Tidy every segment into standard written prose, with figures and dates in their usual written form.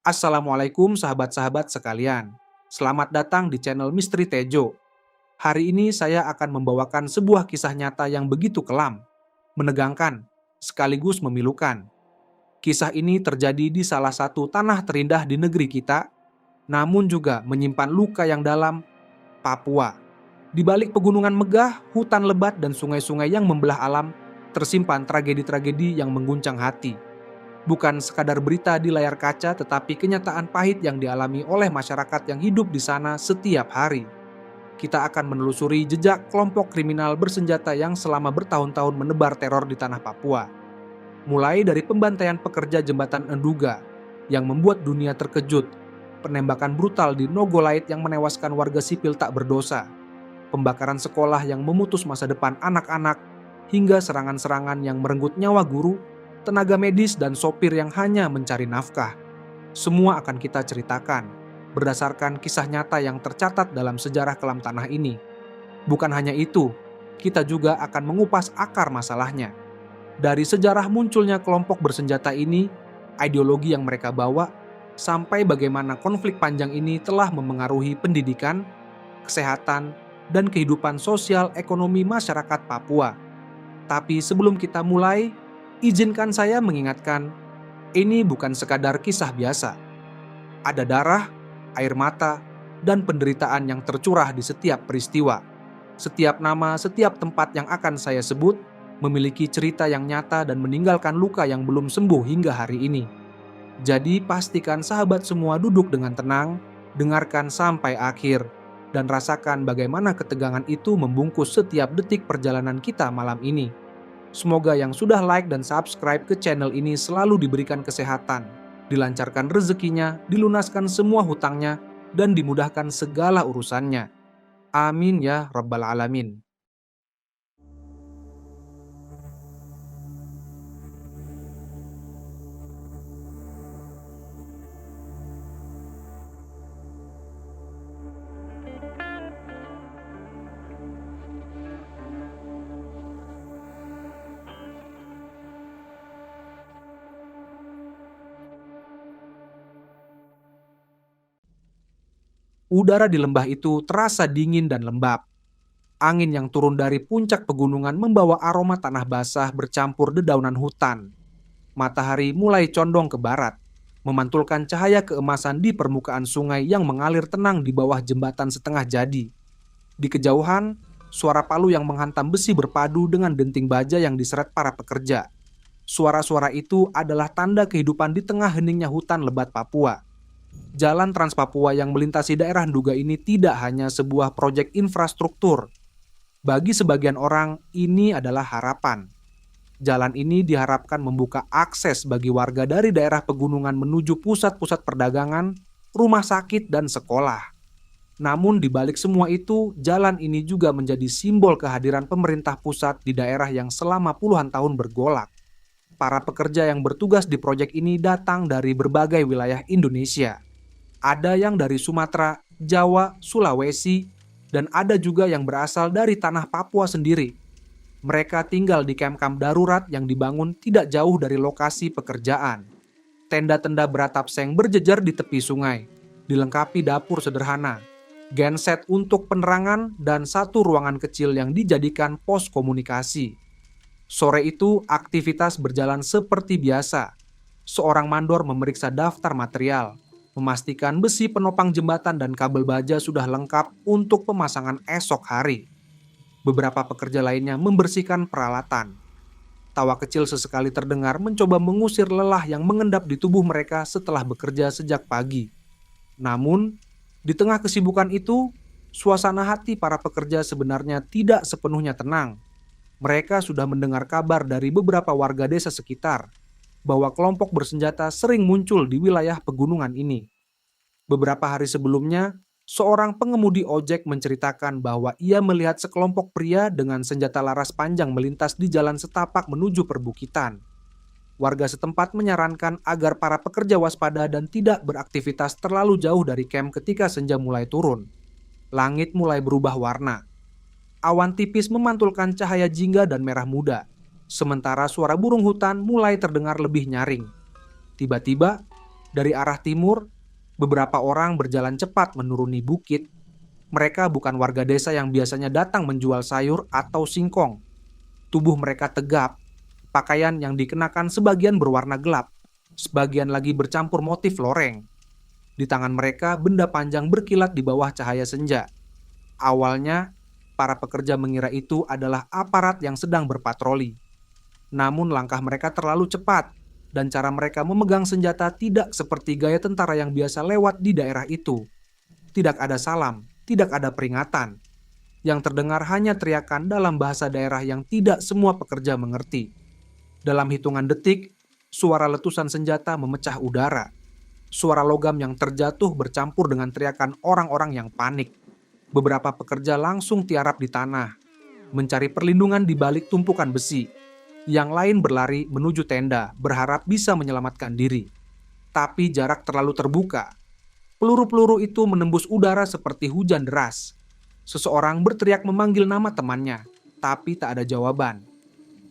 Assalamualaikum sahabat-sahabat sekalian. Selamat datang di channel Misteri Tejo. Hari ini saya akan membawakan sebuah kisah nyata yang begitu kelam, menegangkan, sekaligus memilukan. Kisah ini terjadi di salah satu tanah terindah di negeri kita, namun juga menyimpan luka yang dalam, Papua. Di balik pegunungan megah, hutan lebat, dan sungai-sungai yang membelah alam, tersimpan tragedi-tragedi yang mengguncang hati. Bukan sekadar berita di layar kaca, tetapi kenyataan pahit yang dialami oleh masyarakat yang hidup di sana setiap hari. Kita akan menelusuri jejak kelompok kriminal bersenjata yang selama bertahun-tahun menebar teror di tanah Papua. Mulai dari pembantaian pekerja jembatan Enduga yang membuat dunia terkejut, penembakan brutal di Nogolait yang menewaskan warga sipil tak berdosa, pembakaran sekolah yang memutus masa depan anak-anak, hingga serangan-serangan yang merenggut nyawa guru, tenaga medis, dan sopir yang hanya mencari nafkah. Semua akan kita ceritakan berdasarkan kisah nyata yang tercatat dalam sejarah kelam tanah ini. Bukan hanya itu, kita juga akan mengupas akar masalahnya. Dari sejarah munculnya kelompok bersenjata ini, ideologi yang mereka bawa, sampai bagaimana konflik panjang ini telah memengaruhi pendidikan, kesehatan, dan kehidupan sosial ekonomi masyarakat Papua. Tapi sebelum kita mulai, izinkan saya mengingatkan, ini bukan sekadar kisah biasa. Ada darah, air mata, dan penderitaan yang tercurah di setiap peristiwa. Setiap nama, setiap tempat yang akan saya sebut, memiliki cerita yang nyata dan meninggalkan luka yang belum sembuh hingga hari ini. Jadi pastikan sahabat semua duduk dengan tenang, dengarkan sampai akhir, dan rasakan bagaimana ketegangan itu membungkus setiap detik perjalanan kita malam ini. Semoga yang sudah like dan subscribe ke channel ini selalu diberikan kesehatan, dilancarkan rezekinya, dilunaskan semua hutangnya, dan dimudahkan segala urusannya. Amin ya Rabbal Alamin. Udara di lembah itu terasa dingin dan lembab. Angin yang turun dari puncak pegunungan membawa aroma tanah basah bercampur dedaunan hutan. Matahari mulai condong ke barat, memantulkan cahaya keemasan di permukaan sungai yang mengalir tenang di bawah jembatan setengah jadi. Di kejauhan, suara palu yang menghantam besi berpadu dengan denting baja yang diseret para pekerja. Suara-suara itu adalah tanda kehidupan di tengah heningnya hutan lebat Papua. Jalan Trans Papua yang melintasi daerah Nduga ini tidak hanya sebuah proyek infrastruktur. Bagi sebagian orang, ini adalah harapan. Jalan ini diharapkan membuka akses bagi warga dari daerah pegunungan menuju pusat-pusat perdagangan, rumah sakit, dan sekolah. Namun di balik semua itu, jalan ini juga menjadi simbol kehadiran pemerintah pusat di daerah yang selama puluhan tahun bergolak. Para pekerja yang bertugas di proyek ini datang dari berbagai wilayah Indonesia. Ada yang dari Sumatera, Jawa, Sulawesi, dan ada juga yang berasal dari tanah Papua sendiri. Mereka tinggal di kamp-kamp darurat yang dibangun tidak jauh dari lokasi pekerjaan. Tenda-tenda beratap seng berjejer di tepi sungai, dilengkapi dapur sederhana, genset untuk penerangan, dan satu ruangan kecil yang dijadikan pos komunikasi. Sore itu, aktivitas berjalan seperti biasa. Seorang mandor memeriksa daftar material, memastikan besi penopang jembatan dan kabel baja sudah lengkap untuk pemasangan esok hari. Beberapa pekerja lainnya membersihkan peralatan. Tawa kecil sesekali terdengar mencoba mengusir lelah yang mengendap di tubuh mereka setelah bekerja sejak pagi. Namun, di tengah kesibukan itu, suasana hati para pekerja sebenarnya tidak sepenuhnya tenang. Mereka sudah mendengar kabar dari beberapa warga desa sekitar bahwa kelompok bersenjata sering muncul di wilayah pegunungan ini. Beberapa hari sebelumnya, seorang pengemudi ojek menceritakan bahwa ia melihat sekelompok pria dengan senjata laras panjang melintas di jalan setapak menuju perbukitan. Warga setempat menyarankan agar para pekerja waspada dan tidak beraktivitas terlalu jauh dari kamp ketika senja mulai turun. Langit mulai berubah warna. Awan tipis memantulkan cahaya jingga dan merah muda, sementara suara burung hutan mulai terdengar lebih nyaring. Tiba-tiba, Dari arah timur, beberapa orang berjalan cepat menuruni bukit. Mereka bukan warga desa yang biasanya datang menjual sayur atau singkong. Tubuh mereka tegap, pakaian yang dikenakan sebagian berwarna gelap, sebagian lagi bercampur motif loreng. Di tangan mereka, benda panjang berkilat di bawah cahaya senja. Awalnya, para pekerja mengira itu adalah aparat yang sedang berpatroli. Namun langkah mereka terlalu cepat, dan cara mereka memegang senjata tidak seperti gaya tentara yang biasa lewat di daerah itu. Tidak ada salam, tidak ada peringatan. Yang terdengar hanya teriakan dalam bahasa daerah yang tidak semua pekerja mengerti. Dalam hitungan detik, suara letusan senjata memecah udara. Suara logam yang terjatuh bercampur dengan teriakan orang-orang yang panik. Beberapa pekerja langsung tiarap di tanah, mencari perlindungan di balik tumpukan besi. Yang lain berlari menuju tenda, berharap bisa menyelamatkan diri. Tapi jarak terlalu terbuka. Peluru-peluru itu menembus udara seperti hujan deras. Seseorang berteriak memanggil nama temannya, tapi tak ada jawaban.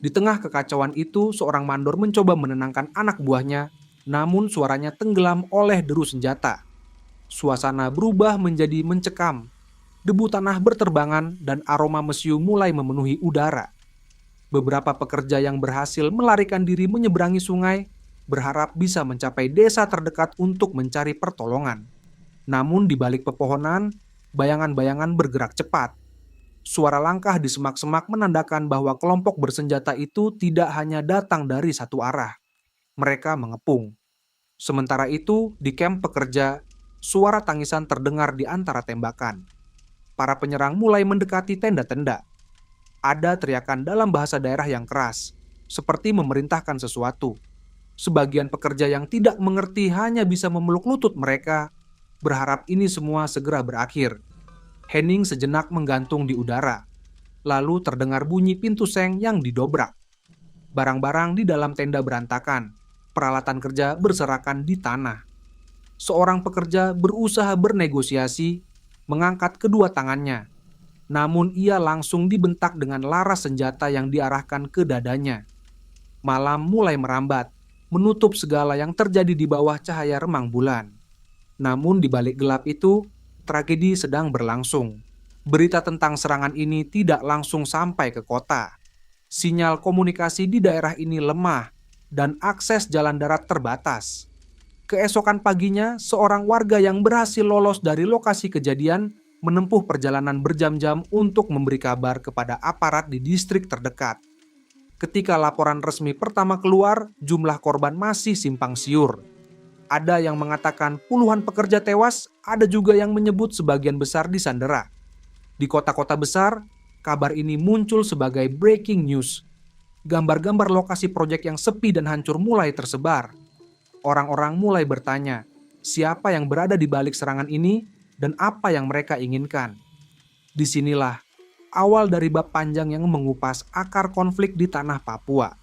Di tengah kekacauan itu, seorang mandor mencoba menenangkan anak buahnya, namun suaranya tenggelam oleh deru senjata. Suasana berubah menjadi mencekam. Debu tanah berterbangan dan aroma mesiu mulai memenuhi udara. Beberapa pekerja yang berhasil melarikan diri menyeberangi sungai, berharap bisa mencapai desa terdekat untuk mencari pertolongan. Namun di balik pepohonan, bayangan-bayangan bergerak cepat. Suara langkah di semak-semak menandakan bahwa kelompok bersenjata itu tidak hanya datang dari satu arah. Mereka mengepung. Sementara itu, di kamp pekerja, suara tangisan terdengar di antara tembakan. Para penyerang mulai mendekati tenda-tenda. Ada teriakan dalam bahasa daerah yang keras, seperti memerintahkan sesuatu. Sebagian pekerja yang tidak mengerti hanya bisa memeluk lutut mereka, berharap ini semua segera berakhir. Hening sejenak menggantung di udara. Lalu terdengar bunyi pintu seng yang didobrak. Barang-barang di dalam tenda berantakan. Peralatan kerja berserakan di tanah. Seorang pekerja berusaha bernegosiasi, mengangkat kedua tangannya. Namun ia langsung dibentak dengan laras senjata yang diarahkan ke dadanya. Malam mulai merambat, menutup segala yang terjadi di bawah cahaya remang bulan. Namun di balik gelap itu, tragedi sedang berlangsung. Berita tentang serangan ini tidak langsung sampai ke kota. Sinyal komunikasi di daerah ini lemah dan akses jalan darat terbatas. Keesokan paginya, seorang warga yang berhasil lolos dari lokasi kejadian menempuh perjalanan berjam-jam untuk memberi kabar kepada aparat di distrik terdekat. Ketika laporan resmi pertama keluar, jumlah korban masih simpang siur. Ada yang mengatakan puluhan pekerja tewas, ada juga yang menyebut sebagian besar disandera. Di kota-kota besar, kabar ini muncul sebagai breaking news. Gambar-gambar lokasi proyek yang sepi dan hancur mulai tersebar. Orang-orang mulai bertanya, siapa yang berada di balik serangan ini dan apa yang mereka inginkan. Disinilah awal dari bab panjang yang mengupas akar konflik di tanah Papua.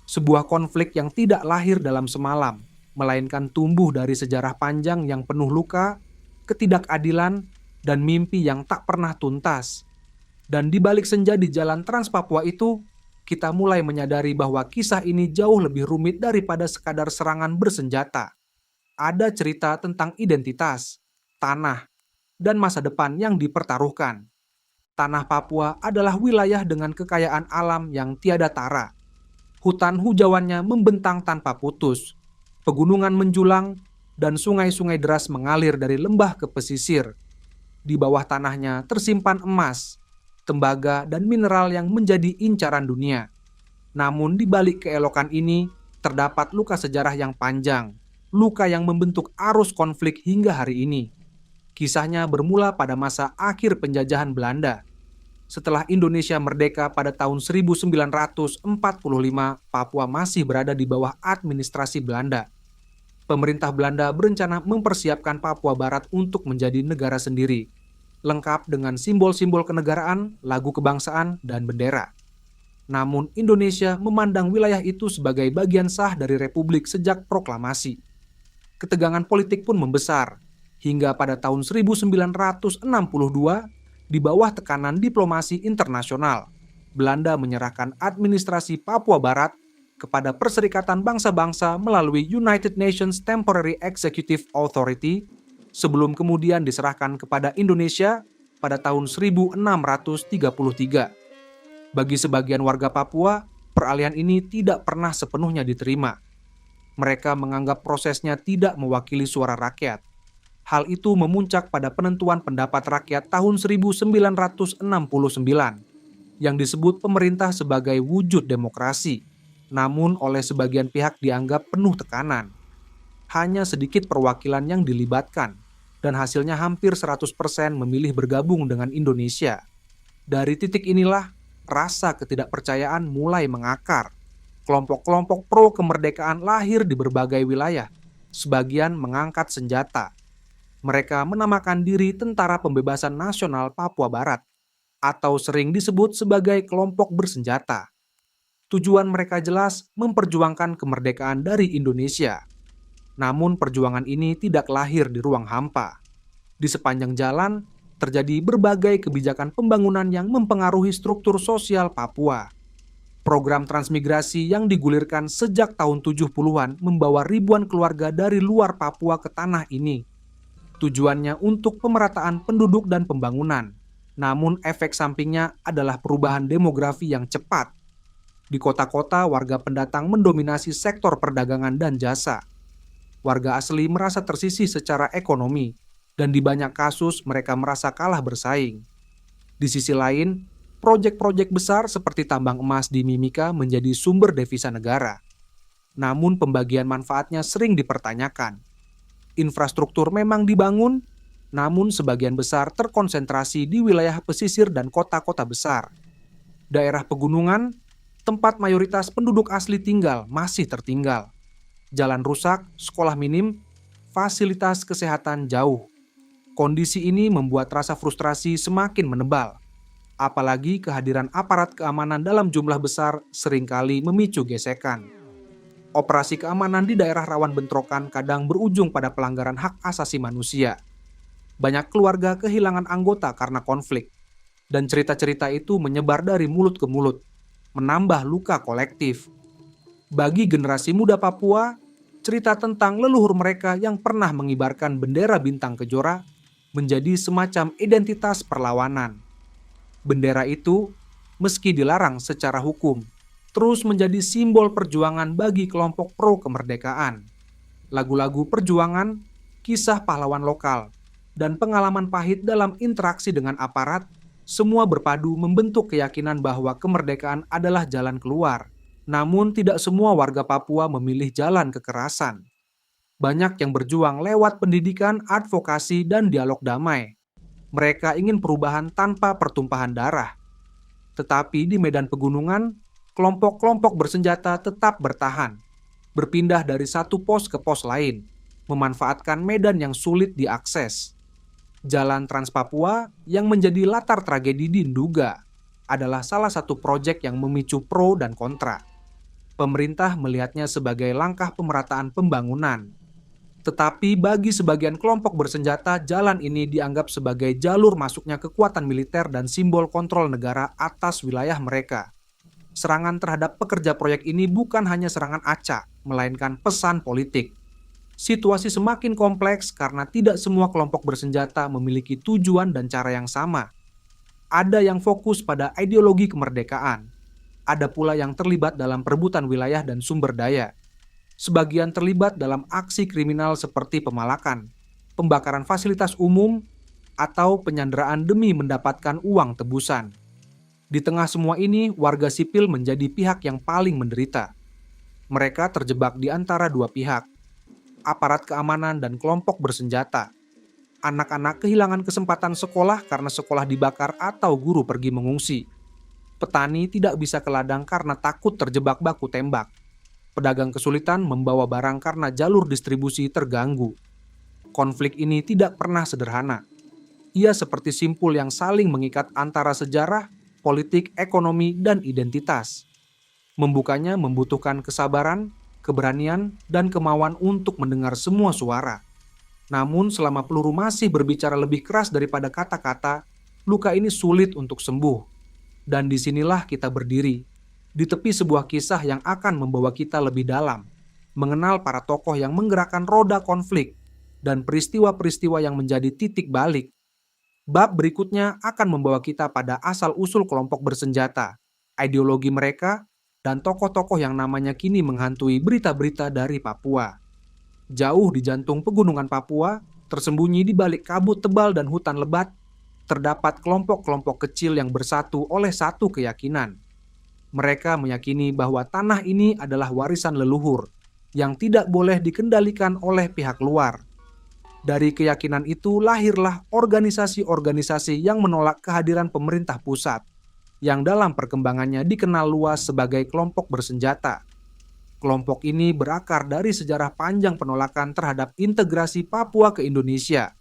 Sebuah konflik yang tidak lahir dalam semalam, melainkan tumbuh dari sejarah panjang yang penuh luka, ketidakadilan, dan mimpi yang tak pernah tuntas. Dan di balik senja di jalan Trans Papua itu, kita mulai menyadari bahwa kisah ini jauh lebih rumit daripada sekadar serangan bersenjata. Ada cerita tentang identitas, tanah, dan masa depan yang dipertaruhkan. Tanah Papua adalah wilayah dengan kekayaan alam yang tiada tara. Hutan hujauannya membentang tanpa putus, pegunungan menjulang, dan sungai-sungai deras mengalir dari lembah ke pesisir. Di bawah tanahnya tersimpan emas, tembaga, dan mineral yang menjadi incaran dunia. Namun di balik keelokan ini, terdapat luka sejarah yang panjang, luka yang membentuk arus konflik hingga hari ini. Kisahnya bermula pada masa akhir penjajahan Belanda. Setelah Indonesia merdeka pada tahun 1945, Papua masih berada di bawah administrasi Belanda. Pemerintah Belanda berencana mempersiapkan Papua Barat untuk menjadi negara sendiri, lengkap dengan simbol-simbol kenegaraan, lagu kebangsaan, dan bendera. Namun Indonesia memandang wilayah itu sebagai bagian sah dari Republik sejak proklamasi. Ketegangan politik pun membesar, hingga pada tahun 1962, di bawah tekanan diplomasi internasional, Belanda menyerahkan administrasi Papua Barat kepada Perserikatan Bangsa-Bangsa melalui United Nations Temporary Executive Authority sebelum kemudian diserahkan kepada Indonesia pada tahun 1633. Bagi sebagian warga Papua, peralihan ini tidak pernah sepenuhnya diterima. Mereka menganggap prosesnya tidak mewakili suara rakyat. Hal itu memuncak pada penentuan pendapat rakyat tahun 1969 yang disebut pemerintah sebagai wujud demokrasi, namun oleh sebagian pihak dianggap penuh tekanan. Hanya sedikit perwakilan yang dilibatkan, dan hasilnya hampir 100% memilih bergabung dengan Indonesia. Dari titik inilah, rasa ketidakpercayaan mulai mengakar. Kelompok-kelompok pro kemerdekaan lahir di berbagai wilayah. Sebagian mengangkat senjata. Mereka menamakan diri Tentara Pembebasan Nasional Papua Barat, atau sering disebut sebagai kelompok bersenjata. Tujuan mereka jelas memperjuangkan kemerdekaan dari Indonesia. Namun perjuangan ini tidak lahir di ruang hampa. Di sepanjang jalan, terjadi berbagai kebijakan pembangunan yang mempengaruhi struktur sosial Papua. Program transmigrasi yang digulirkan sejak tahun 70-an membawa ribuan keluarga dari luar Papua ke tanah ini. Tujuannya untuk pemerataan penduduk dan pembangunan. Namun efek sampingnya adalah perubahan demografi yang cepat. Di kota-kota, warga pendatang mendominasi sektor perdagangan dan jasa. Warga asli merasa tersisih secara ekonomi, dan di banyak kasus mereka merasa kalah bersaing. Di sisi lain, proyek-proyek besar seperti tambang emas di Mimika menjadi sumber devisa negara. Namun pembagian manfaatnya sering dipertanyakan. Infrastruktur memang dibangun, namun sebagian besar terkonsentrasi di wilayah pesisir dan kota-kota besar. Daerah pegunungan, tempat mayoritas penduduk asli tinggal, masih tertinggal. Jalan rusak, sekolah minim, fasilitas kesehatan jauh. Kondisi ini membuat rasa frustrasi semakin menebal. Apalagi kehadiran aparat keamanan dalam jumlah besar seringkali memicu gesekan. Operasi keamanan di daerah rawan bentrokan kadang berujung pada pelanggaran hak asasi manusia. Banyak keluarga kehilangan anggota karena konflik, dan cerita-cerita itu menyebar dari mulut ke mulut, menambah luka kolektif. Bagi generasi muda Papua, cerita tentang leluhur mereka yang pernah mengibarkan bendera bintang kejora menjadi semacam identitas perlawanan. Bendera itu, meski dilarang secara hukum, terus menjadi simbol perjuangan bagi kelompok pro kemerdekaan. Lagu-lagu perjuangan, kisah pahlawan lokal, dan pengalaman pahit dalam interaksi dengan aparat, semua berpadu membentuk keyakinan bahwa kemerdekaan adalah jalan keluar. Namun tidak semua warga Papua memilih jalan kekerasan. Banyak yang berjuang lewat pendidikan, advokasi, dan dialog damai. Mereka ingin perubahan tanpa pertumpahan darah. Tetapi di medan pegunungan, kelompok-kelompok bersenjata tetap bertahan, berpindah dari satu pos ke pos lain, memanfaatkan medan yang sulit diakses. Jalan Trans Papua yang menjadi latar tragedi di Nduga adalah salah satu proyek yang memicu pro dan kontra. Pemerintah melihatnya sebagai langkah pemerataan pembangunan. Tetapi bagi sebagian kelompok bersenjata, jalan ini dianggap sebagai jalur masuknya kekuatan militer dan simbol kontrol negara atas wilayah mereka. Serangan terhadap pekerja proyek ini bukan hanya serangan acak, melainkan pesan politik. Situasi semakin kompleks karena tidak semua kelompok bersenjata memiliki tujuan dan cara yang sama. Ada yang fokus pada ideologi kemerdekaan. Ada pula yang terlibat dalam perebutan wilayah dan sumber daya. Sebagian terlibat dalam aksi kriminal seperti pemalakan, pembakaran fasilitas umum, atau penyanderaan demi mendapatkan uang tebusan. Di tengah semua ini, warga sipil menjadi pihak yang paling menderita. Mereka terjebak di antara dua pihak, aparat keamanan dan kelompok bersenjata. Anak-anak kehilangan kesempatan sekolah karena sekolah dibakar atau guru pergi mengungsi. Petani tidak bisa ke ladang karena takut terjebak baku tembak. Pedagang kesulitan membawa barang karena jalur distribusi terganggu. Konflik ini tidak pernah sederhana. Ia seperti simpul yang saling mengikat antara sejarah, politik, ekonomi, dan identitas. Membukanya membutuhkan kesabaran, keberanian, dan kemauan untuk mendengar semua suara. Namun selama peluru masih berbicara lebih keras daripada kata-kata, luka ini sulit untuk sembuh. Dan disinilah kita berdiri, Di tepi sebuah kisah yang akan membawa kita lebih dalam, mengenal para tokoh yang menggerakkan roda konflik dan peristiwa-peristiwa yang menjadi titik balik. Bab berikutnya akan membawa kita pada asal-usul kelompok bersenjata, ideologi mereka, dan tokoh-tokoh yang namanya kini menghantui berita-berita dari Papua. Jauh di jantung pegunungan Papua, tersembunyi di balik kabut tebal dan hutan lebat, terdapat kelompok-kelompok kecil yang bersatu oleh satu keyakinan. Mereka meyakini bahwa tanah ini adalah warisan leluhur yang tidak boleh dikendalikan oleh pihak luar. Dari keyakinan itu lahirlah organisasi-organisasi yang menolak kehadiran pemerintah pusat, yang dalam perkembangannya dikenal luas sebagai kelompok bersenjata. Kelompok ini berakar dari sejarah panjang penolakan terhadap integrasi Papua ke Indonesia.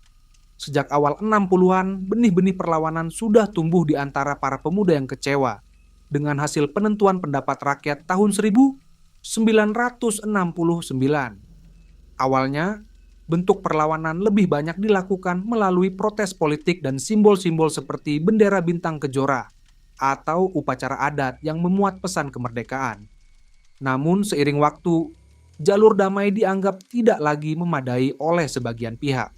Sejak awal 60-an, benih-benih perlawanan sudah tumbuh di antara para pemuda yang kecewa dengan hasil penentuan pendapat rakyat tahun 1969. Awalnya, bentuk perlawanan lebih banyak dilakukan melalui protes politik dan simbol-simbol seperti bendera bintang kejora atau upacara adat yang memuat pesan kemerdekaan. Namun seiring waktu, jalur damai dianggap tidak lagi memadai oleh sebagian pihak.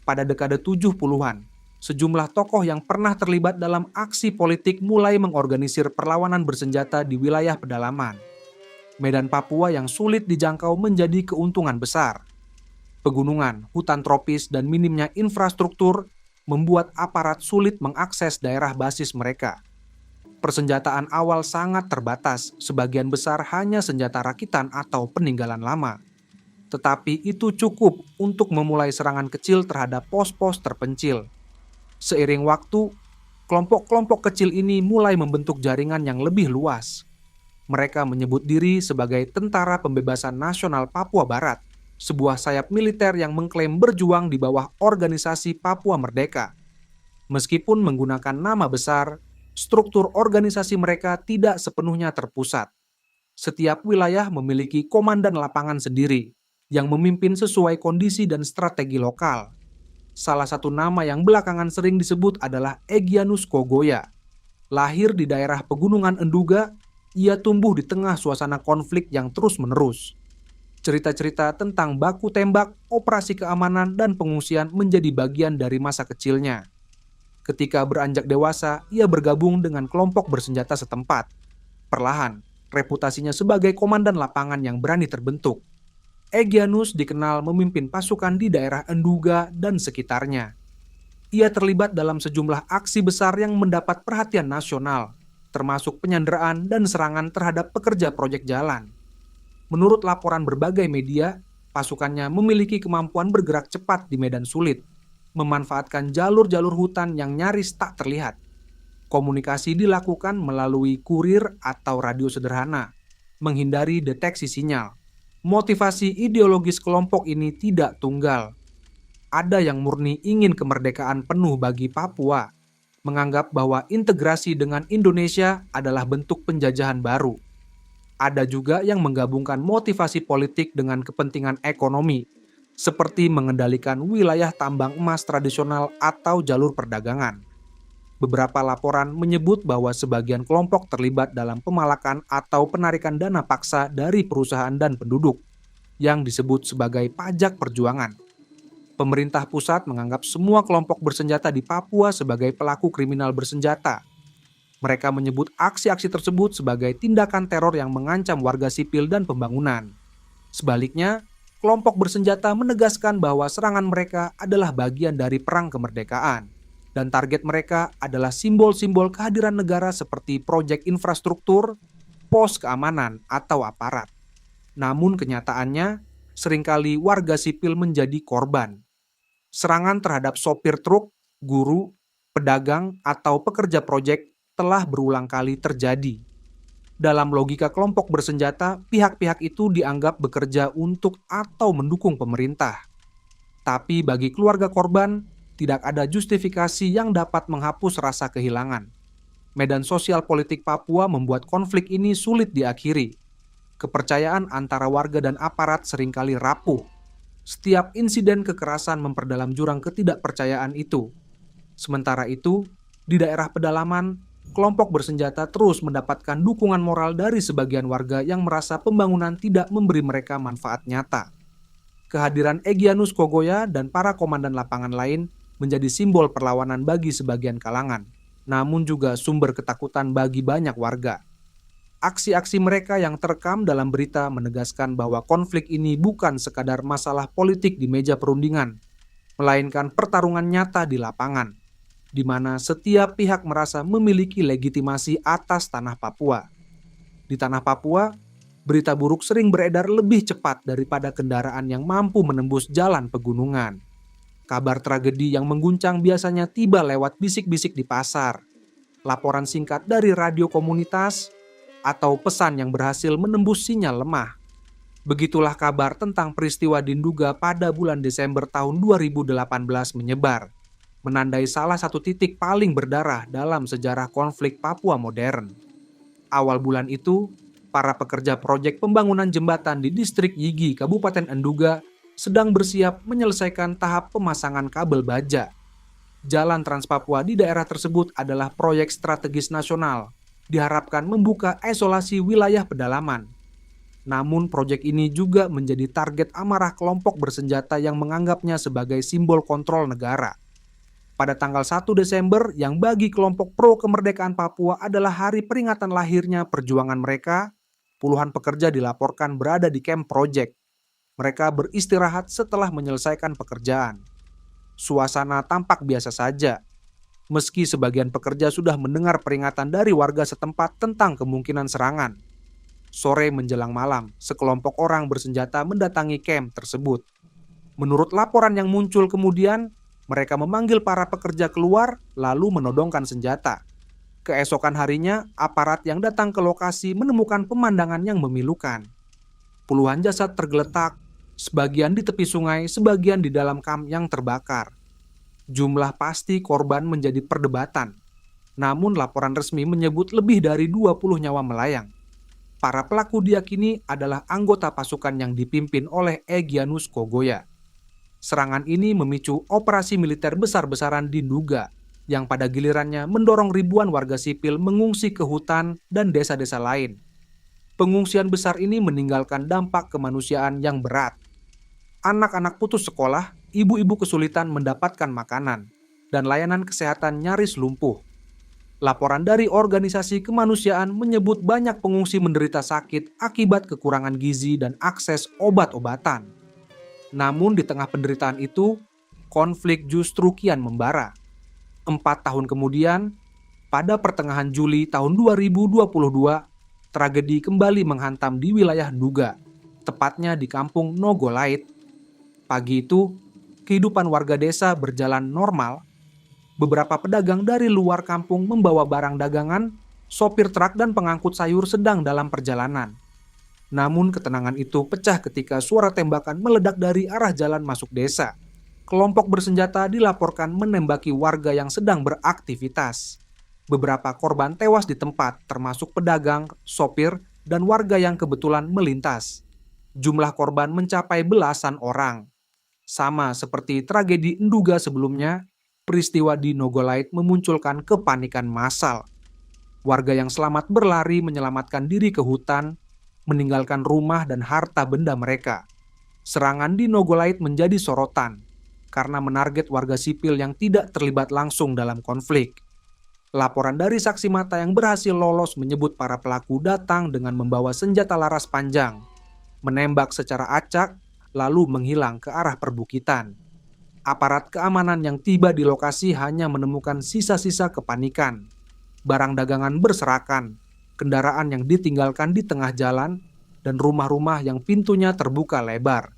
Pada dekade 70-an, sejumlah tokoh yang pernah terlibat dalam aksi politik mulai mengorganisir perlawanan bersenjata di wilayah pedalaman. Medan Papua yang sulit dijangkau menjadi keuntungan besar. Pegunungan, hutan tropis, dan minimnya infrastruktur membuat aparat sulit mengakses daerah basis mereka. Persenjataan awal sangat terbatas, sebagian besar hanya senjata rakitan atau peninggalan lama. Tetapi itu cukup untuk memulai serangan kecil terhadap pos-pos terpencil. Seiring waktu, kelompok-kelompok kecil ini mulai membentuk jaringan yang lebih luas. Mereka menyebut diri sebagai Tentara Pembebasan Nasional Papua Barat, sebuah sayap militer yang mengklaim berjuang di bawah organisasi Papua Merdeka. Meskipun menggunakan nama besar, struktur organisasi mereka tidak sepenuhnya terpusat. Setiap wilayah memiliki komandan lapangan sendiri yang memimpin sesuai kondisi dan strategi lokal. Salah satu nama yang belakangan sering disebut adalah Egyanus Kogoya. Lahir di daerah Pegunungan Enduga, ia tumbuh di tengah suasana konflik yang terus-menerus. Cerita-cerita tentang baku tembak, operasi keamanan, dan pengungsian menjadi bagian dari masa kecilnya. Ketika beranjak dewasa, ia bergabung dengan kelompok bersenjata setempat. Perlahan, reputasinya sebagai komandan lapangan yang berani terbentuk. Egyanus dikenal memimpin pasukan di daerah Enduga dan sekitarnya. Ia terlibat dalam sejumlah aksi besar yang mendapat perhatian nasional, termasuk penyanderaan dan serangan terhadap pekerja proyek jalan. Menurut laporan berbagai media, pasukannya memiliki kemampuan bergerak cepat di medan sulit, memanfaatkan jalur-jalur hutan yang nyaris tak terlihat. Komunikasi dilakukan melalui kurir atau radio sederhana, menghindari deteksi sinyal. Motivasi ideologis kelompok ini tidak tunggal. Ada yang murni ingin kemerdekaan penuh bagi Papua, menganggap bahwa integrasi dengan Indonesia adalah bentuk penjajahan baru. Ada juga yang menggabungkan motivasi politik dengan kepentingan ekonomi, seperti mengendalikan wilayah tambang emas tradisional atau jalur perdagangan. Beberapa laporan menyebut bahwa sebagian kelompok terlibat dalam pemalakan atau penarikan dana paksa dari perusahaan dan penduduk, yang disebut sebagai pajak perjuangan. Pemerintah pusat menganggap semua kelompok bersenjata di Papua sebagai pelaku kriminal bersenjata. Mereka menyebut aksi-aksi tersebut sebagai tindakan teror yang mengancam warga sipil dan pembangunan. Sebaliknya, kelompok bersenjata menegaskan bahwa serangan mereka adalah bagian dari perang kemerdekaan. Dan target mereka adalah simbol-simbol kehadiran negara seperti proyek infrastruktur, pos keamanan, atau aparat. Namun kenyataannya, seringkali warga sipil menjadi korban. Serangan terhadap sopir truk, guru, pedagang, atau pekerja proyek telah berulang kali terjadi. Dalam logika kelompok bersenjata, pihak-pihak itu dianggap bekerja untuk atau mendukung pemerintah. Tapi bagi keluarga korban, tidak ada justifikasi yang dapat menghapus rasa kehilangan. Medan sosial politik Papua membuat konflik ini sulit diakhiri. Kepercayaan antara warga dan aparat seringkali rapuh. Setiap insiden kekerasan memperdalam jurang ketidakpercayaan itu. Sementara itu, di daerah pedalaman, kelompok bersenjata terus mendapatkan dukungan moral dari sebagian warga yang merasa pembangunan tidak memberi mereka manfaat nyata. Kehadiran Egyanus Kogoya dan para komandan lapangan lain menjadi simbol perlawanan bagi sebagian kalangan, namun juga sumber ketakutan bagi banyak warga. Aksi-aksi mereka yang terekam dalam berita menegaskan bahwa konflik ini bukan sekadar masalah politik di meja perundingan, melainkan pertarungan nyata di lapangan, di mana setiap pihak merasa memiliki legitimasi atas tanah Papua. Di tanah Papua, berita buruk sering beredar lebih cepat daripada kendaraan yang mampu menembus jalan pegunungan. Kabar tragedi yang mengguncang biasanya tiba lewat bisik-bisik di pasar, laporan singkat dari radio komunitas, atau pesan yang berhasil menembus sinyal lemah. Begitulah kabar tentang peristiwa di Nduga pada bulan Desember tahun 2018 menyebar, menandai salah satu titik paling berdarah dalam sejarah konflik Papua modern. Awal bulan itu, para pekerja proyek pembangunan jembatan di distrik Yigi, Kabupaten Nduga, sedang bersiap menyelesaikan tahap pemasangan kabel baja. Jalan Trans Papua di daerah tersebut adalah proyek strategis nasional, diharapkan membuka isolasi wilayah pedalaman. Namun proyek ini juga menjadi target amarah kelompok bersenjata yang menganggapnya sebagai simbol kontrol negara. Pada tanggal 1 Desember yang bagi kelompok pro kemerdekaan Papua adalah hari peringatan lahirnya perjuangan mereka, puluhan pekerja dilaporkan berada di kamp proyek. Mereka beristirahat setelah menyelesaikan pekerjaan. Suasana tampak biasa saja, meski sebagian pekerja sudah mendengar peringatan dari warga setempat tentang kemungkinan serangan. Sore menjelang malam, sekelompok orang bersenjata mendatangi kamp tersebut. Menurut laporan yang muncul kemudian, mereka memanggil para pekerja keluar lalu menodongkan senjata. Keesokan harinya, aparat yang datang ke lokasi menemukan pemandangan yang memilukan. Puluhan jasad tergeletak, sebagian di tepi sungai, sebagian di dalam kamp yang terbakar. Jumlah pasti korban menjadi perdebatan. Namun laporan resmi menyebut lebih dari 20 nyawa melayang. Para pelaku diyakini adalah anggota pasukan yang dipimpin oleh Egyanus Kogoya. Serangan ini memicu operasi militer besar-besaran di Nduga, yang pada gilirannya mendorong ribuan warga sipil mengungsi ke hutan dan desa-desa lain. Pengungsian besar ini meninggalkan dampak kemanusiaan yang berat. Anak-anak putus sekolah, ibu-ibu kesulitan mendapatkan makanan, dan layanan kesehatan nyaris lumpuh. Laporan dari organisasi kemanusiaan menyebut banyak pengungsi menderita sakit akibat kekurangan gizi dan akses obat-obatan. Namun di tengah penderitaan itu, konflik justru kian membara. 4 tahun kemudian, pada pertengahan Juli tahun 2022, tragedi kembali menghantam di wilayah Nduga, tepatnya di kampung Nogolait. Pagi itu, kehidupan warga desa berjalan normal. Beberapa pedagang dari luar kampung membawa barang dagangan, sopir truk dan pengangkut sayur sedang dalam perjalanan. Namun ketenangan itu pecah ketika suara tembakan meledak dari arah jalan masuk desa. Kelompok bersenjata dilaporkan menembaki warga yang sedang beraktivitas. Beberapa korban tewas di tempat, termasuk pedagang, sopir, dan warga yang kebetulan melintas. Jumlah korban mencapai belasan orang. Sama seperti tragedi Nduga sebelumnya, peristiwa di Nogolait memunculkan kepanikan massal. Warga yang selamat berlari menyelamatkan diri ke hutan, meninggalkan rumah dan harta benda mereka. Serangan di Nogolait menjadi sorotan karena menarget warga sipil yang tidak terlibat langsung dalam konflik. Laporan dari saksi mata yang berhasil lolos menyebut para pelaku datang dengan membawa senjata laras panjang, menembak secara acak, lalu menghilang ke arah perbukitan. Aparat keamanan yang tiba di lokasi hanya menemukan sisa-sisa kepanikan. Barang dagangan berserakan, kendaraan yang ditinggalkan di tengah jalan, dan rumah-rumah yang pintunya terbuka lebar.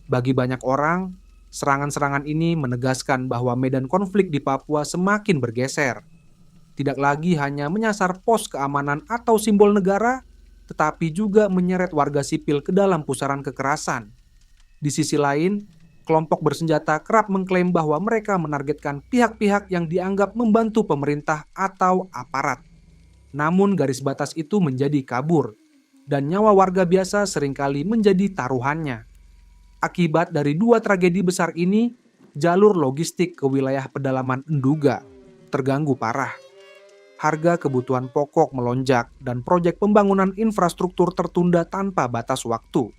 Bagi banyak orang, serangan-serangan ini menegaskan bahwa medan konflik di Papua semakin bergeser. Tidak lagi hanya menyasar pos keamanan atau simbol negara, tetapi juga menyeret warga sipil ke dalam pusaran kekerasan. Di sisi lain, kelompok bersenjata kerap mengklaim bahwa mereka menargetkan pihak-pihak yang dianggap membantu pemerintah atau aparat. Namun garis batas itu menjadi kabur, dan nyawa warga biasa seringkali menjadi taruhannya. Akibat dari dua tragedi besar ini, jalur logistik ke wilayah pedalaman Nduga terganggu parah. Harga kebutuhan pokok melonjak dan proyek pembangunan infrastruktur tertunda tanpa batas waktu.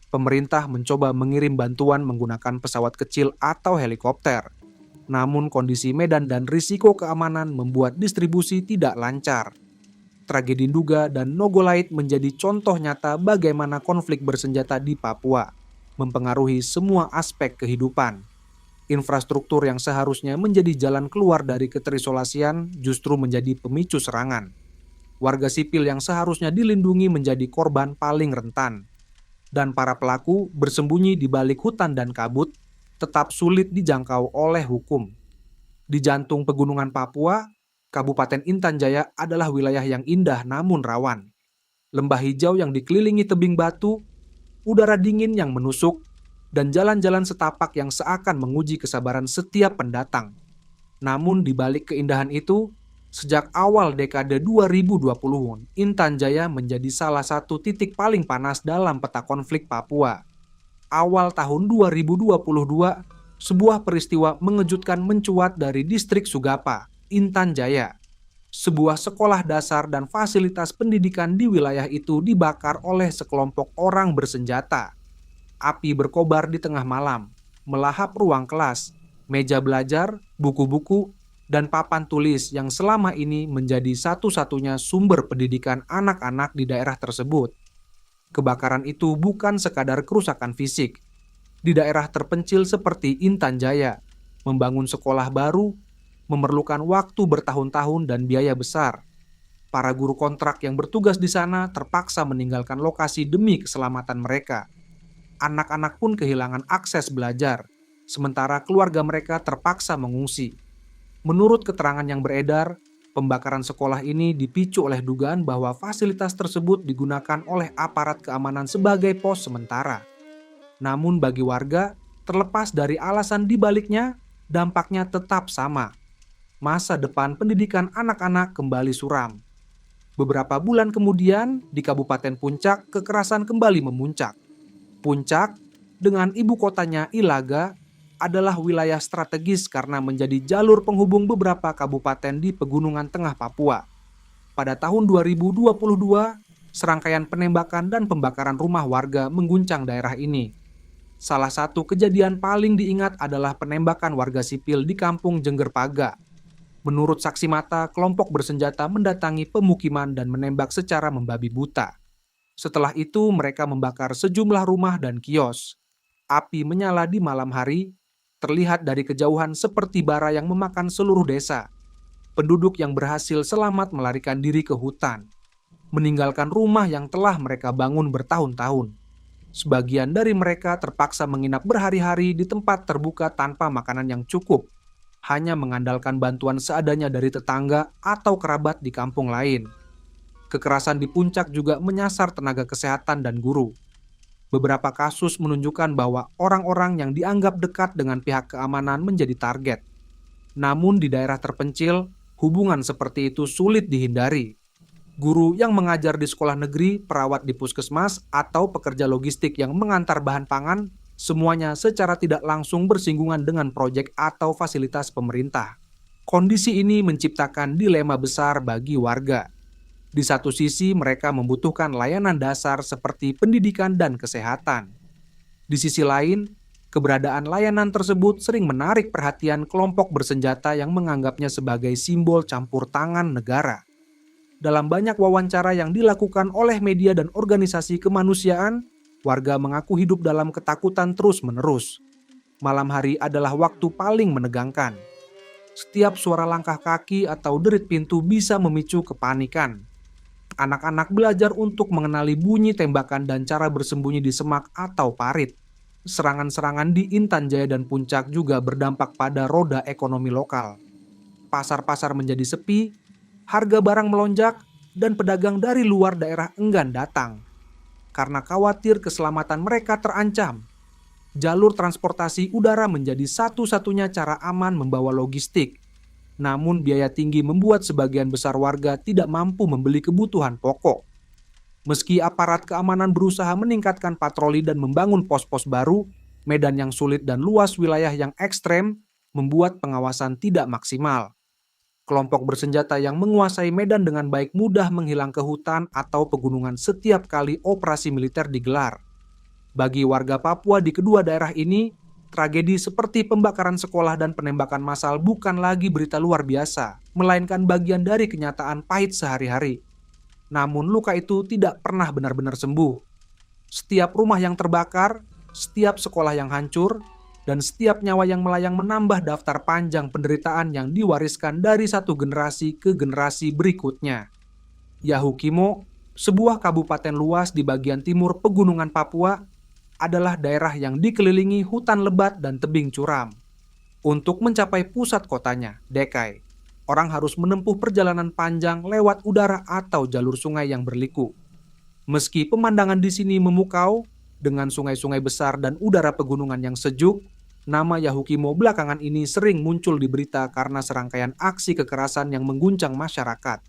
Pemerintah mencoba mengirim bantuan menggunakan pesawat kecil atau helikopter. Namun kondisi medan dan risiko keamanan membuat distribusi tidak lancar. Tragedi Nduga dan Nogolait menjadi contoh nyata bagaimana konflik bersenjata di Papua mempengaruhi semua aspek kehidupan. Infrastruktur yang seharusnya menjadi jalan keluar dari keterisolasian justru menjadi pemicu serangan. Warga sipil yang seharusnya dilindungi menjadi korban paling rentan. Dan para pelaku bersembunyi di balik hutan dan kabut, tetap sulit dijangkau oleh hukum. Di jantung pegunungan Papua, Kabupaten Intan Jaya adalah wilayah yang indah namun rawan. Lembah hijau yang dikelilingi tebing batu, udara dingin yang menusuk, dan jalan-jalan setapak yang seakan menguji kesabaran setiap pendatang. Namun di balik keindahan itu, sejak awal dekade 2020-an, Intan Jaya menjadi salah satu titik paling panas dalam peta konflik Papua. Awal tahun 2022, sebuah peristiwa mengejutkan mencuat dari distrik Sugapa, Intan Jaya. Sebuah sekolah dasar dan fasilitas pendidikan di wilayah itu dibakar oleh sekelompok orang bersenjata. Api berkobar di tengah malam, melahap ruang kelas, meja belajar, buku-buku, dan papan tulis yang selama ini menjadi satu-satunya sumber pendidikan anak-anak di daerah tersebut. Kebakaran itu bukan sekadar kerusakan fisik. Di daerah terpencil seperti Intan Jaya, membangun sekolah baru memerlukan waktu bertahun-tahun dan biaya besar. Para guru kontrak yang bertugas di sana terpaksa meninggalkan lokasi demi keselamatan mereka. Anak-anak pun kehilangan akses belajar, sementara keluarga mereka terpaksa mengungsi. Menurut keterangan yang beredar, pembakaran sekolah ini dipicu oleh dugaan bahwa fasilitas tersebut digunakan oleh aparat keamanan sebagai pos sementara. Namun bagi warga, terlepas dari alasan dibaliknya, dampaknya tetap sama. Masa depan pendidikan anak-anak kembali suram. Beberapa bulan kemudian, di Kabupaten Puncak, kekerasan kembali memuncak. Puncak, dengan ibu kotanya Ilaga, adalah wilayah strategis karena menjadi jalur penghubung beberapa kabupaten di Pegunungan Tengah Papua. Pada tahun 2022, serangkaian penembakan dan pembakaran rumah warga mengguncang daerah ini. Salah satu kejadian paling diingat adalah penembakan warga sipil di Kampung Jenggerpaga. Menurut saksi mata, kelompok bersenjata mendatangi pemukiman dan menembak secara membabi buta. Setelah itu, mereka membakar sejumlah rumah dan kios. Api menyala di malam hari, terlihat dari kejauhan seperti bara yang memakan seluruh desa. Penduduk yang berhasil selamat melarikan diri ke hutan, meninggalkan rumah yang telah mereka bangun bertahun-tahun. Sebagian dari mereka terpaksa menginap berhari-hari di tempat terbuka tanpa makanan yang cukup, hanya mengandalkan bantuan seadanya dari tetangga atau kerabat di kampung lain. Kekerasan di Puncak juga menyasar tenaga kesehatan dan guru. Beberapa kasus menunjukkan bahwa orang-orang yang dianggap dekat dengan pihak keamanan menjadi target. Namun di daerah terpencil, hubungan seperti itu sulit dihindari. Guru yang mengajar di sekolah negeri, perawat di puskesmas, atau pekerja logistik yang mengantar bahan pangan, semuanya secara tidak langsung bersinggungan dengan proyek atau fasilitas pemerintah. Kondisi ini menciptakan dilema besar bagi warga. Di satu sisi, mereka membutuhkan layanan dasar seperti pendidikan dan kesehatan. Di sisi lain, keberadaan layanan tersebut sering menarik perhatian kelompok bersenjata yang menganggapnya sebagai simbol campur tangan negara. Dalam banyak wawancara yang dilakukan oleh media dan organisasi kemanusiaan, warga mengaku hidup dalam ketakutan terus-menerus. Malam hari adalah waktu paling menegangkan. Setiap suara langkah kaki atau derit pintu bisa memicu kepanikan. Anak-anak belajar untuk mengenali bunyi tembakan dan cara bersembunyi di semak atau parit. Serangan-serangan di Intan Jaya dan Puncak juga berdampak pada roda ekonomi lokal. Pasar-pasar menjadi sepi, harga barang melonjak, dan pedagang dari luar daerah enggan datang. Karena khawatir keselamatan mereka terancam, jalur transportasi udara menjadi satu-satunya cara aman membawa logistik. Namun biaya tinggi membuat sebagian besar warga tidak mampu membeli kebutuhan pokok. Meski aparat keamanan berusaha meningkatkan patroli dan membangun pos-pos baru, medan yang sulit dan luas wilayah yang ekstrem membuat pengawasan tidak maksimal. Kelompok bersenjata yang menguasai medan dengan baik mudah menghilang ke hutan atau pegunungan setiap kali operasi militer digelar. Bagi warga Papua di kedua daerah ini, tragedi seperti pembakaran sekolah dan penembakan massal bukan lagi berita luar biasa, melainkan bagian dari kenyataan pahit sehari-hari. Namun luka itu tidak pernah benar-benar sembuh. Setiap rumah yang terbakar, setiap sekolah yang hancur, dan setiap nyawa yang melayang menambah daftar panjang penderitaan yang diwariskan dari satu generasi ke generasi berikutnya. Yahukimo, sebuah kabupaten luas di bagian timur pegunungan Papua, adalah daerah yang dikelilingi hutan lebat dan tebing curam. Untuk mencapai pusat kotanya, Dekai, orang harus menempuh perjalanan panjang lewat udara atau jalur sungai yang berliku. Meski pemandangan di sini memukau, dengan sungai-sungai besar dan udara pegunungan yang sejuk, nama Yahukimo belakangan ini sering muncul di berita karena serangkaian aksi kekerasan yang mengguncang masyarakat.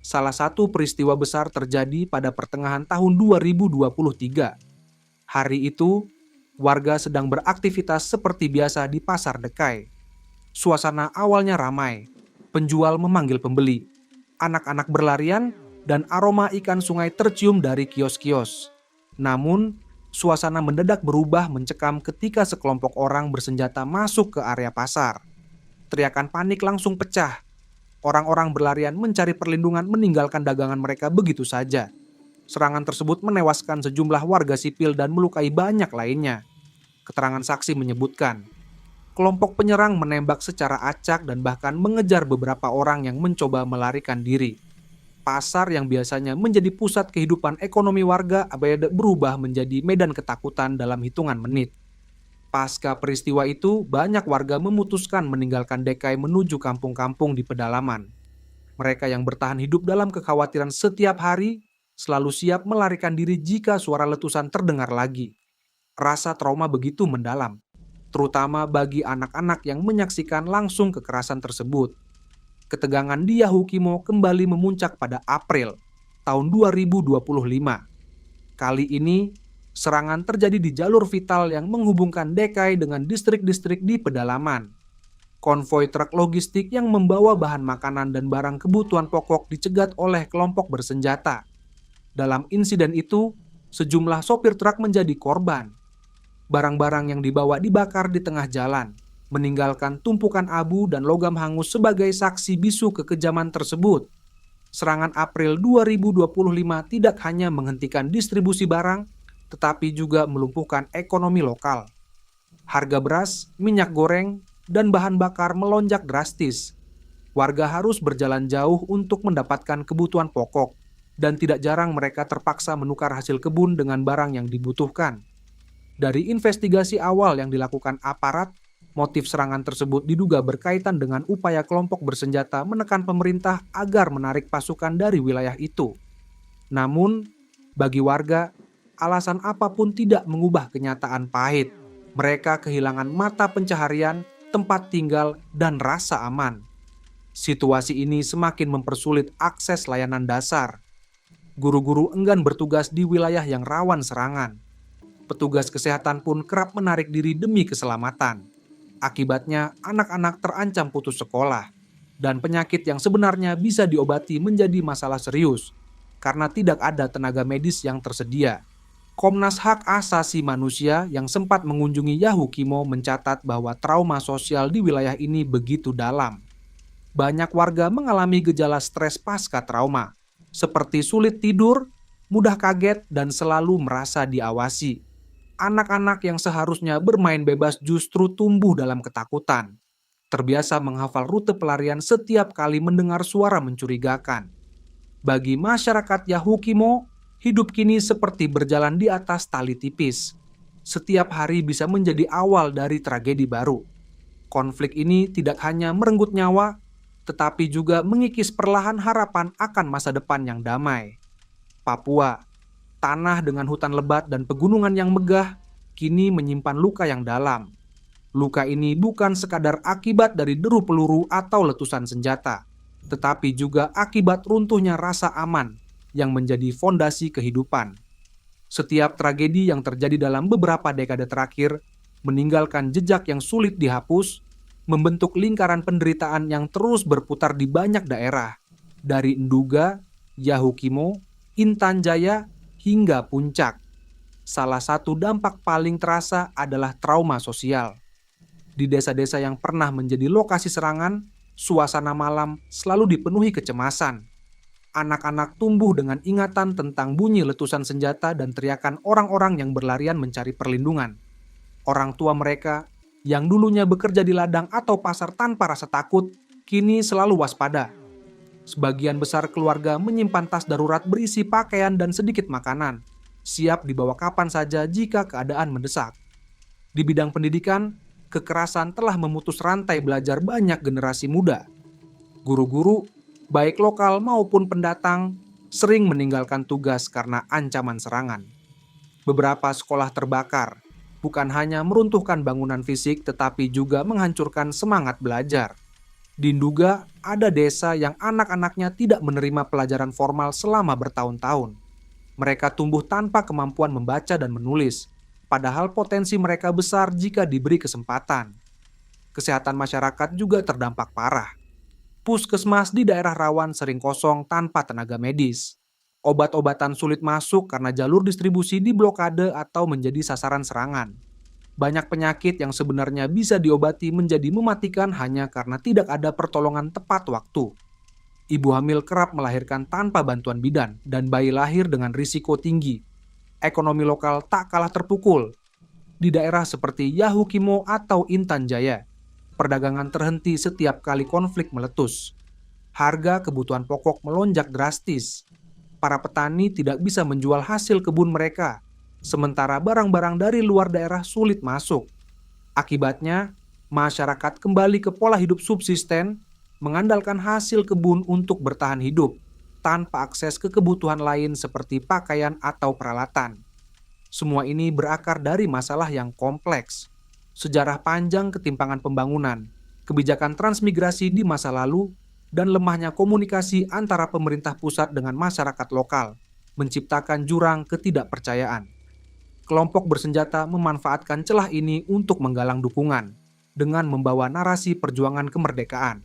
Salah satu peristiwa besar terjadi pada pertengahan tahun 2023. Hari itu, warga sedang beraktivitas seperti biasa di pasar Dekai. Suasana awalnya ramai, penjual memanggil pembeli, anak-anak berlarian, dan aroma ikan sungai tercium dari kios-kios. Namun, suasana mendadak berubah mencekam ketika sekelompok orang bersenjata masuk ke area pasar. Teriakan panik langsung pecah. Orang-orang berlarian mencari perlindungan meninggalkan dagangan mereka begitu saja. Serangan tersebut menewaskan sejumlah warga sipil dan melukai banyak lainnya. Keterangan saksi menyebutkan, kelompok penyerang menembak secara acak dan bahkan mengejar beberapa orang yang mencoba melarikan diri. Pasar yang biasanya menjadi pusat kehidupan ekonomi warga berubah menjadi medan ketakutan dalam hitungan menit. Pasca peristiwa itu, banyak warga memutuskan meninggalkan Dekai menuju kampung-kampung di pedalaman. Mereka yang bertahan hidup dalam kekhawatiran setiap hari, selalu siap melarikan diri jika suara letusan terdengar lagi. Rasa trauma begitu mendalam, terutama bagi anak-anak yang menyaksikan langsung kekerasan tersebut. Ketegangan di Yahukimo kembali memuncak pada April tahun 2025. Kali ini, serangan terjadi di jalur vital yang menghubungkan Dekai dengan distrik-distrik di pedalaman. Konvoi truk logistik yang membawa bahan makanan dan barang kebutuhan pokok dicegat oleh kelompok bersenjata. Dalam insiden itu, sejumlah sopir truk menjadi korban. Barang-barang yang dibawa dibakar di tengah jalan, meninggalkan tumpukan abu dan logam hangus sebagai saksi bisu kekejaman tersebut. Serangan April 2025 tidak hanya menghentikan distribusi barang, tetapi juga melumpuhkan ekonomi lokal. Harga beras, minyak goreng, dan bahan bakar melonjak drastis. Warga harus berjalan jauh untuk mendapatkan kebutuhan pokok, dan tidak jarang mereka terpaksa menukar hasil kebun dengan barang yang dibutuhkan. Dari investigasi awal yang dilakukan aparat, motif serangan tersebut diduga berkaitan dengan upaya kelompok bersenjata menekan pemerintah agar menarik pasukan dari wilayah itu. Namun, bagi warga, alasan apapun tidak mengubah kenyataan pahit. Mereka kehilangan mata pencaharian, tempat tinggal, dan rasa aman. Situasi ini semakin mempersulit akses layanan dasar. Guru-guru enggan bertugas di wilayah yang rawan serangan. Petugas kesehatan pun kerap menarik diri demi keselamatan. Akibatnya, anak-anak terancam putus sekolah, dan penyakit yang sebenarnya bisa diobati menjadi masalah serius karena tidak ada tenaga medis yang tersedia. Komnas Hak Asasi Manusia yang sempat mengunjungi Yahukimo mencatat bahwa trauma sosial di wilayah ini begitu dalam. Banyak warga mengalami gejala stres pasca trauma, seperti sulit tidur, mudah kaget, dan selalu merasa diawasi. Anak-anak yang seharusnya bermain bebas justru tumbuh dalam ketakutan. Terbiasa menghafal rute pelarian setiap kali mendengar suara mencurigakan. Bagi masyarakat Yahukimo, hidup kini seperti berjalan di atas tali tipis. Setiap hari bisa menjadi awal dari tragedi baru. Konflik ini tidak hanya merenggut nyawa, tetapi juga mengikis perlahan harapan akan masa depan yang damai. Papua, tanah dengan hutan lebat dan pegunungan yang megah, kini menyimpan luka yang dalam. Luka ini bukan sekadar akibat dari deru peluru atau letusan senjata, tetapi juga akibat runtuhnya rasa aman yang menjadi fondasi kehidupan. Setiap tragedi yang terjadi dalam beberapa dekade terakhir meninggalkan jejak yang sulit dihapus, membentuk lingkaran penderitaan yang terus berputar di banyak daerah, dari Nduga, Yahukimo, Intan Jaya, hingga Puncak. Salah satu dampak paling terasa adalah trauma sosial. Di desa-desa yang pernah menjadi lokasi serangan, suasana malam selalu dipenuhi kecemasan. Anak-anak tumbuh dengan ingatan tentang bunyi letusan senjata dan teriakan orang-orang yang berlarian mencari perlindungan. Orang tua mereka yang dulunya bekerja di ladang atau pasar tanpa rasa takut, kini selalu waspada. Sebagian besar keluarga menyimpan tas darurat berisi pakaian dan sedikit makanan, siap dibawa kapan saja jika keadaan mendesak. Di bidang pendidikan, kekerasan telah memutus rantai belajar banyak generasi muda. Guru-guru, baik lokal maupun pendatang, sering meninggalkan tugas karena ancaman serangan. Beberapa sekolah terbakar, bukan hanya meruntuhkan bangunan fisik tetapi juga menghancurkan semangat belajar. Di Nduga, ada desa yang anak-anaknya tidak menerima pelajaran formal selama bertahun-tahun. Mereka tumbuh tanpa kemampuan membaca dan menulis, padahal potensi mereka besar jika diberi kesempatan. Kesehatan masyarakat juga terdampak parah. Puskesmas di daerah rawan sering kosong tanpa tenaga medis. Obat-obatan sulit masuk karena jalur distribusi diblokade atau menjadi sasaran serangan. Banyak penyakit yang sebenarnya bisa diobati menjadi mematikan hanya karena tidak ada pertolongan tepat waktu. Ibu hamil kerap melahirkan tanpa bantuan bidan dan bayi lahir dengan risiko tinggi. Ekonomi lokal tak kalah terpukul. Di daerah seperti Yahukimo atau Intan Jaya, perdagangan terhenti setiap kali konflik meletus. Harga kebutuhan pokok melonjak drastis. Para petani tidak bisa menjual hasil kebun mereka, sementara barang-barang dari luar daerah sulit masuk. Akibatnya, masyarakat kembali ke pola hidup subsisten, mengandalkan hasil kebun untuk bertahan hidup, tanpa akses ke kebutuhan lain seperti pakaian atau peralatan. Semua ini berakar dari masalah yang kompleks. Sejarah panjang ketimpangan pembangunan, kebijakan transmigrasi di masa lalu, dan lemahnya komunikasi antara pemerintah pusat dengan masyarakat lokal, menciptakan jurang ketidakpercayaan. Kelompok bersenjata memanfaatkan celah ini untuk menggalang dukungan dengan membawa narasi perjuangan kemerdekaan.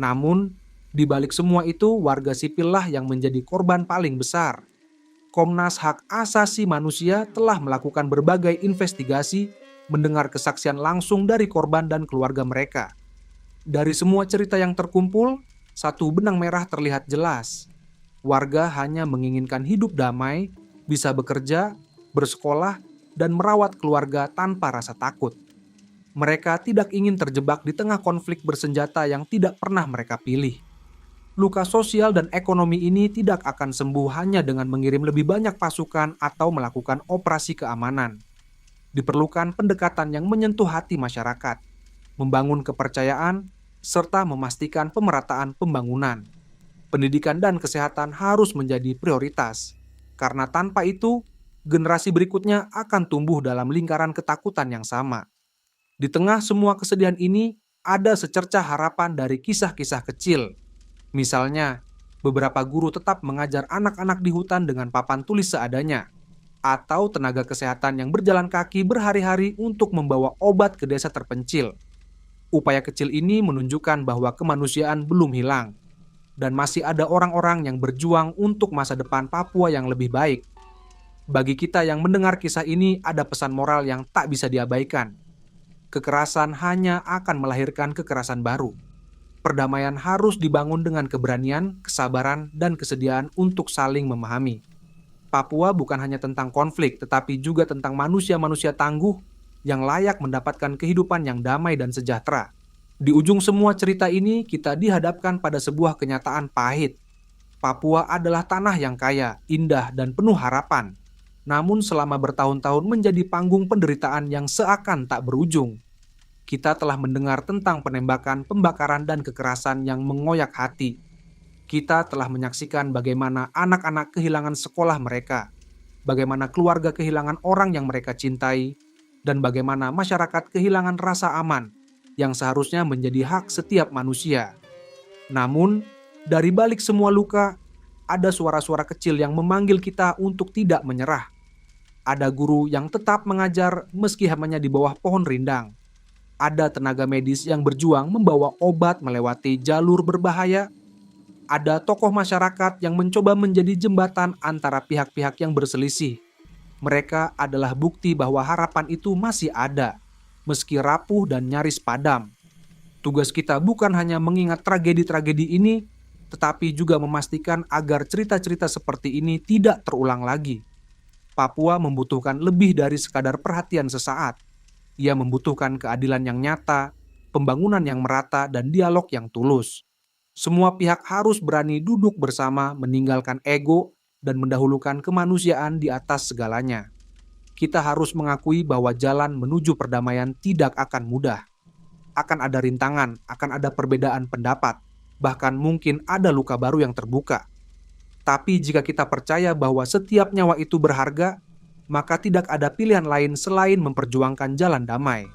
Namun, di balik semua itu, warga sipil lah yang menjadi korban paling besar. Komnas Hak Asasi Manusia telah melakukan berbagai investigasi, mendengar kesaksian langsung dari korban dan keluarga mereka. Dari semua cerita yang terkumpul, satu benang merah terlihat jelas. Warga hanya menginginkan hidup damai, bisa bekerja, bersekolah, dan merawat keluarga tanpa rasa takut. Mereka tidak ingin terjebak di tengah konflik bersenjata yang tidak pernah mereka pilih. Luka sosial dan ekonomi ini tidak akan sembuh hanya dengan mengirim lebih banyak pasukan atau melakukan operasi keamanan. Diperlukan pendekatan yang menyentuh hati masyarakat, membangun kepercayaan, serta memastikan pemerataan pembangunan. Pendidikan dan kesehatan harus menjadi prioritas, karena tanpa itu, generasi berikutnya akan tumbuh dalam lingkaran ketakutan yang sama. Di tengah semua kesedihan ini, ada secercah harapan dari kisah-kisah kecil. Misalnya, beberapa guru tetap mengajar anak-anak di hutan dengan papan tulis seadanya, atau tenaga kesehatan yang berjalan kaki berhari-hari untuk membawa obat ke desa terpencil. Upaya kecil ini menunjukkan bahwa kemanusiaan belum hilang, dan masih ada orang-orang yang berjuang untuk masa depan Papua yang lebih baik. Bagi kita yang mendengar kisah ini, ada pesan moral yang tak bisa diabaikan. Kekerasan hanya akan melahirkan kekerasan baru. Perdamaian harus dibangun dengan keberanian, kesabaran, dan kesediaan untuk saling memahami. Papua bukan hanya tentang konflik, tetapi juga tentang manusia-manusia tangguh yang layak mendapatkan kehidupan yang damai dan sejahtera. Di ujung semua cerita ini, kita dihadapkan pada sebuah kenyataan pahit. Papua adalah tanah yang kaya, indah, dan penuh harapan. Namun selama bertahun-tahun menjadi panggung penderitaan yang seakan tak berujung. Kita telah mendengar tentang penembakan, pembakaran, dan kekerasan yang mengoyak hati. Kita telah menyaksikan bagaimana anak-anak kehilangan sekolah mereka, bagaimana keluarga kehilangan orang yang mereka cintai, dan bagaimana masyarakat kehilangan rasa aman yang seharusnya menjadi hak setiap manusia. Namun, dari balik semua luka, ada suara-suara kecil yang memanggil kita untuk tidak menyerah. Ada guru yang tetap mengajar meski hanya di bawah pohon rindang. Ada tenaga medis yang berjuang membawa obat melewati jalur berbahaya. Ada tokoh masyarakat yang mencoba menjadi jembatan antara pihak-pihak yang berselisih. Mereka adalah bukti bahwa harapan itu masih ada, meski rapuh dan nyaris padam. Tugas kita bukan hanya mengingat tragedi-tragedi ini, tetapi juga memastikan agar cerita-cerita seperti ini tidak terulang lagi. Papua membutuhkan lebih dari sekadar perhatian sesaat. Ia membutuhkan keadilan yang nyata, pembangunan yang merata, dan dialog yang tulus. Semua pihak harus berani duduk bersama, meninggalkan ego, dan mendahulukan kemanusiaan di atas segalanya. Kita harus mengakui bahwa jalan menuju perdamaian tidak akan mudah. Akan ada rintangan, akan ada perbedaan pendapat, bahkan mungkin ada luka baru yang terbuka. Tapi jika kita percaya bahwa setiap nyawa itu berharga, maka tidak ada pilihan lain selain memperjuangkan jalan damai.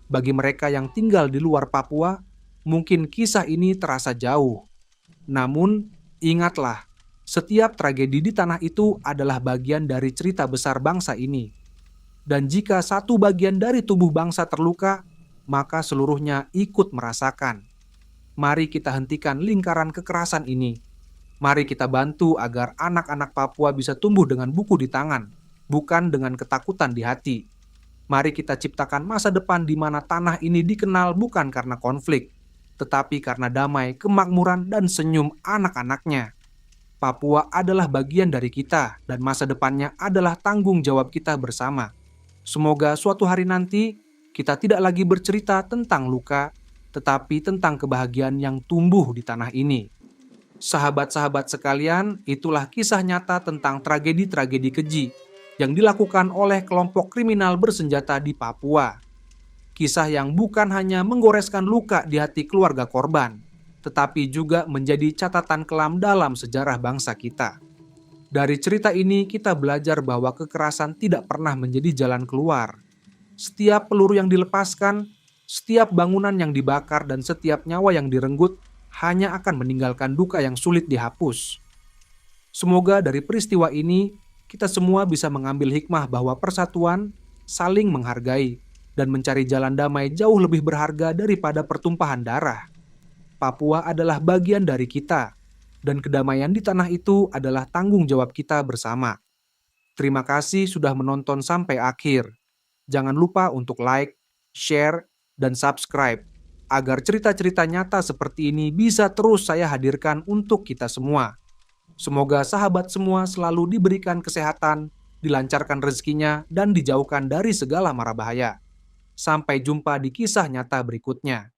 Bagi mereka yang tinggal di luar Papua, mungkin kisah ini terasa jauh. Namun, ingatlah, setiap tragedi di tanah itu adalah bagian dari cerita besar bangsa ini. Dan jika satu bagian dari tubuh bangsa terluka, maka seluruhnya ikut merasakan. Mari kita hentikan lingkaran kekerasan ini. Mari kita bantu agar anak-anak Papua bisa tumbuh dengan buku di tangan, bukan dengan ketakutan di hati. Mari kita ciptakan masa depan di mana tanah ini dikenal bukan karena konflik, tetapi karena damai, kemakmuran, dan senyum anak-anaknya. Papua adalah bagian dari kita, dan masa depannya adalah tanggung jawab kita bersama. Semoga suatu hari nanti kita tidak lagi bercerita tentang luka, tetapi tentang kebahagiaan yang tumbuh di tanah ini. Sahabat-sahabat sekalian, itulah kisah nyata tentang tragedi-tragedi keji yang dilakukan oleh kelompok kriminal bersenjata di Papua. Kisah yang bukan hanya menggoreskan luka di hati keluarga korban, tetapi juga menjadi catatan kelam dalam sejarah bangsa kita. Dari cerita ini kita belajar bahwa kekerasan tidak pernah menjadi jalan keluar. Setiap peluru yang dilepaskan, setiap bangunan yang dibakar, dan setiap nyawa yang direnggut hanya akan meninggalkan duka yang sulit dihapus. Semoga dari peristiwa ini, kita semua bisa mengambil hikmah bahwa persatuan, saling menghargai, dan mencari jalan damai jauh lebih berharga daripada pertumpahan darah. Papua adalah bagian dari kita, dan kedamaian di tanah itu adalah tanggung jawab kita bersama. Terima kasih sudah menonton sampai akhir. Jangan lupa untuk like, share, dan subscribe, agar cerita-cerita nyata seperti ini bisa terus saya hadirkan untuk kita semua. Semoga sahabat semua selalu diberikan kesehatan, dilancarkan rezekinya, dan dijauhkan dari segala mara bahaya. Sampai jumpa di kisah nyata berikutnya.